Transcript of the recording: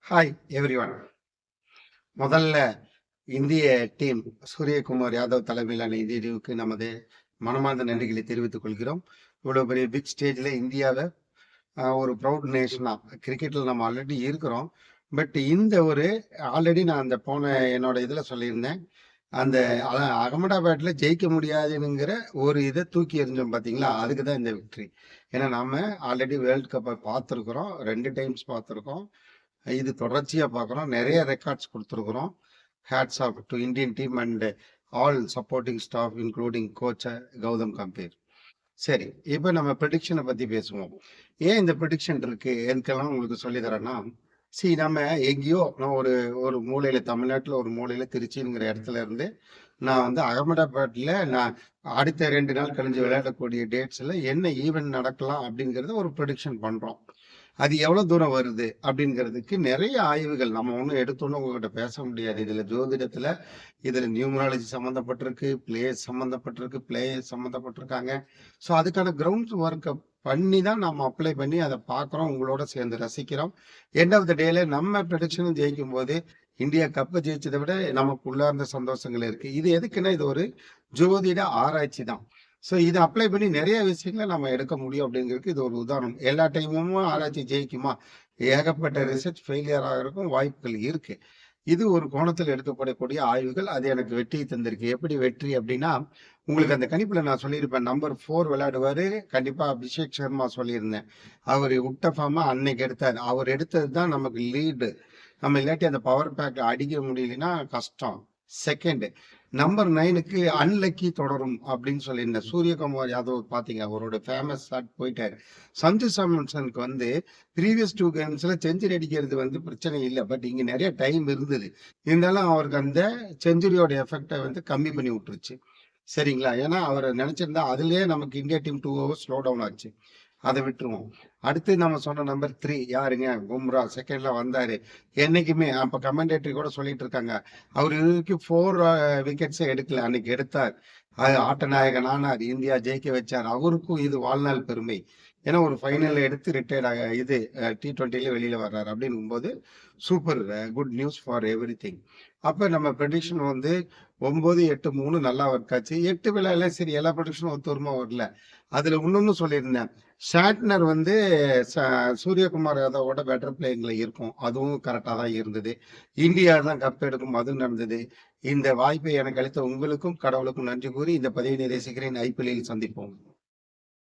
Hi everyone. முதல்ல இந்திய team Suryakumar Yadav தலைமையிலான இந்திய டீமுக்கு நமது மனமார்ந்த நன்றிகளை தெரிவித்துக் கொள்கிறோம். இவ்வளவு பெரிய பிக் ஸ்டேஜ்ல இந்தியாவை ஒரு ப்ரௌட் நேஷனா கிரிக்கெட்ல நம்ம ஆல்ரெடி இருக்கிறோம். பட் இந்த ஒரு ஆல்ரெடி நான் அந்த போன என்னோட இதுல சொல்லியிருந்தேன். அந்த அகமதாபாத்ல ஜெயிக்க முடியாதுங்கிற ஒரு இதை தூக்கி எறிஞ்சோம் பாத்தீங்களா, அதுக்கு தான் இந்த விக்டரி. ஏன்னா நம்ம ஆல்ரெடி வேர்ல்ட் கப்பை பார்த்துருக்குறோம், 2 டைம்ஸ் பார்த்துருக்கோம். இது தொடர்ச்சியா பார்க்குறோம். நிறைய ரெக்கார்ட்ஸ் கொடுத்துருக்குறோம். Hats off to Indian team and all supporting staff including coach Gautam Gambhir. சரி, இப்போ நம்ம ப்ரெடிக்ஷனை பற்றி பேசுவோம். ஏன் இந்த ப்ரெடிக்ஷன் இருக்கு, எதுக்கெல்லாம் உங்களுக்கு சொல்லி தரேன்னா, நம்ம எங்கேயோ நான் ஒரு ஒரு மூலையில், தமிழ்நாட்டில் ஒரு மூலையில் திருச்சிங்கிற இடத்துல இருந்து நான் வந்து அகமதாபாத்தில் நான் அடுத்த 2 நாள் கழிஞ்சு விளையாடக்கூடிய டேட்ஸில் என்ன ஈவெண்ட் நடக்கலாம் அப்படிங்கிறத ஒரு ப்ரெடிக்ஷன் பண்ணுறோம். அது எவ்வளவு தூரம் வருது அப்படிங்கிறதுக்கு நிறைய ஆய்வுகள், நம்ம ஒன்றும் எடுத்தோன்னு உங்ககிட்ட பேச முடியாது. இதுல ஜோதிடத்துல இதுல நியூமராலஜி சம்மந்தப்பட்டிருக்கு, பிளேயர்ஸ் சம்மந்தப்பட்டிருக்கு, பிளேயர்ஸ் சம்மந்தப்பட்டிருக்காங்க. ஸோ அதுக்கான கிரவுண்ட் ஒர்க்கை பண்ணி தான் நம்ம அப்ளை பண்ணி அதை பார்க்குறோம், உங்களோட சேர்ந்து ரசிக்கிறோம். எண்ட் ஆஃப் த டேல நம்ம ப்ரெடிக்ஷனும் ஜெயிக்கும் போது இந்தியா கப்பை ஜெயிச்சதை விட நமக்கு உள்ளார்ந்த சந்தோஷங்கள் இருக்கு. இது எதுக்குன்னா இது ஒரு ஜோதிட ஆராய்ச்சி தான். ஸோ இதை அப்ளை பண்ணி நிறைய விஷயங்களை நம்ம எடுக்க முடியும் அப்படிங்கிறதுக்கு இது ஒரு உதாரணம். எல்லா டைமும் ஆராய்ச்சி ஜெயிக்குமா? ஏகப்பட்ட ரிசர்ச் ஃபெயிலியர் ஆகிறதுக்கும் வாய்ப்புகள் இருக்கு. இது ஒரு கோணத்தில் எடுக்கப்படக்கூடிய ஆய்வுகள். அது எனக்கு வெற்றி தந்திருக்கு. எப்படி வெற்றி அப்படின்னா, உங்களுக்கு அந்த கணிப்புல நான் சொல்லியிருப்பேன், நம்பர் 4 விளையாடுவாரு. கண்டிப்பா அபிஷேக் சர்மா சொல்லியிருந்தேன். அவர் விட்ட ஃபார்மா அன்னைக்கு எடுத்தார். அவர் எடுத்தது தான் நமக்கு லீடு. நம்ம இல்லாட்டி அந்த பவர் பேக் அடிக்க முடியலன்னா கஷ்டம். செகண்ட், நம்பர் 9க்கு அன்லக்கி தொடரும் அப்படின்னு சொல்லியிருந்தேன். சூரியகுமார் யாதவ் பாத்தீங்க, அவரோட ஃபேமஸ் ஷாட் போயிட்டாரு. சஞ்சு சாம்சனுக்கு வந்து ப்ரீவியஸ் 2 கேம்ஸ்ல செஞ்சுரி அடிக்கிறது வந்து பிரச்சனை இல்லை. பட் இங்க நிறைய டைம் இருந்தது. இருந்தாலும் அவருக்கு அந்த செஞ்சுரியோட எஃபெக்டை வந்து கம்மி பண்ணி விட்டுருச்சு. சரிங்களா? ஏன்னா அவர் நினைச்சிருந்தா அதுலயே நமக்கு India team 2 hours slow down ஆச்சு. அதை விட்டுருவோம். அடுத்து நம்ம சொன்ன நம்பர் 3 யாருங்க? பும்ரா செகண்ட்ல வந்தாரு. என்னைக்குமே அப்ப கமெண்டேட்டரி கூட சொல்லிட்டு இருக்காங்க, அவர் இதுக்கு 4 விக்கெட்ஸே எடுக்கல, அன்னைக்கு எடுத்தார். ஆட்ட நாயகன் ஆனார், இந்தியா ஜெயிக்க வச்சார். அவருக்கும் இது வாழ்நாள் பெருமை. ஏன்னா ஒரு ஃபைனல் எடுத்து ரிட்டையர்ட் இது T20ல வெளியில வர்றாரு அப்படின்னும் போது super good news for every thing. அப்ப நம்ம ப்ரெடிக்ஷன் வந்து 9, 8, 3 நல்லா ஒர்க் ஆச்சு. 8 விளையாடல, சரி எல்லா ப்ரெடிக்ஷனும் ஒத்துவருமா வரல. அதுல இன்னொன்னு சொல்லியிருந்தேன், ஷாட்னர் வந்து சூரியகுமார் யாதவோட பெட்டர் பிளேயிங்ல இருக்கும். அதுவும் கரெக்டா தான் இருந்தது. இந்தியா தான் கப் எடுக்கும், அதுவும் நடந்தது. இந்த வாய்ப்பை எனக்கு அளித்த உங்களுக்கும் கடவுளுக்கும் நன்றி கூறி இந்த பதிவினை ரசிக்கிறேன். IPL-இல் சந்திப்போம்.